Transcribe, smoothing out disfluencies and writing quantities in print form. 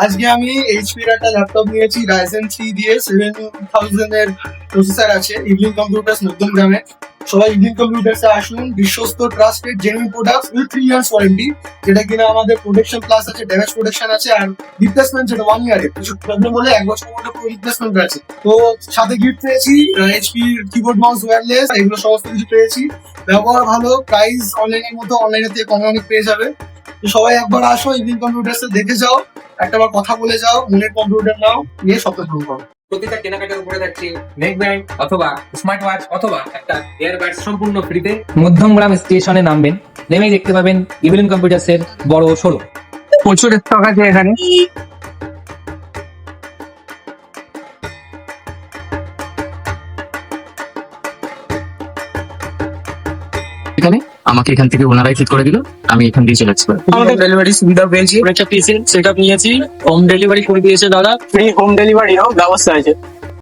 আজকে আমি এইচপি এর একটা ল্যাপটপ নিয়েছি, রাইজেন 3 দিয়ে 7000 এর প্রসেসর আছে, ইভলিন কম্পিউটার্স মধ্যমগ্রামে। সবাই ইভলিন কম্পিউটার্সে আসুন, বিশ্বস্ত trusted genuine product with 3 years warranty, যেটা কিনা আমাদের প্রোটেকশন প্লাস আছে, ড্যামেজ প্রোটেকশন আছে, আর রিপ্লেসমেন্ট যেটা 1 ইয়ারে কিছু প্রবলেম হলে 1 বছরের মধ্যে পুরো রিপ্লেসমেন্ট আছে। তো সাথে গিফট পেয়েছি এইচপি কিবোর্ড মাউস ওয়্যারলেস, এগুলো সমস্ত কিছু পেয়েছি। ব্যবহার ভালো, প্রাইস অনলাইনের মতো অনলাইনের থেকে কমে অনেক পেয়ে যাবে। তো সবাই একবার আসো, ইভলিন কম্পিউটার্সে দেখে যাও, একটাবার কথা বলে যাও, মনের কম্পিউটার নাও, নিয়ে সপ্তাহ শুরু করো। প্রতিটা কেনাকাটার উপরে থাকছে নেক ব্যান্ড অথবা স্মার্ট ওয়াচ অথবা একটা এয়ারবাড সম্পূর্ণ ফ্রিতে। মধ্যমগ্রাম স্টেশনে নামবেন, নেমেই দেখতে পাবেন ইভলিন কম্পিউটার্সের বড় শোরুম। প্রচুর স্টক আছে এখানে। এখানে আমাকে এখান থেকে ওনারাই ঠিক করে দিল, আমি এখান দিয়ে চলে যাচ্ছি। আমাদের ডেলিভারি সুবিধা পেয়েছি, একটা পিসি সেটআপ নিয়েছি, হোম ডেলিভারি করে দিয়েছে দাদা, ফ্রি হোম ডেলিভারিরও ব্যবস্থা আছে।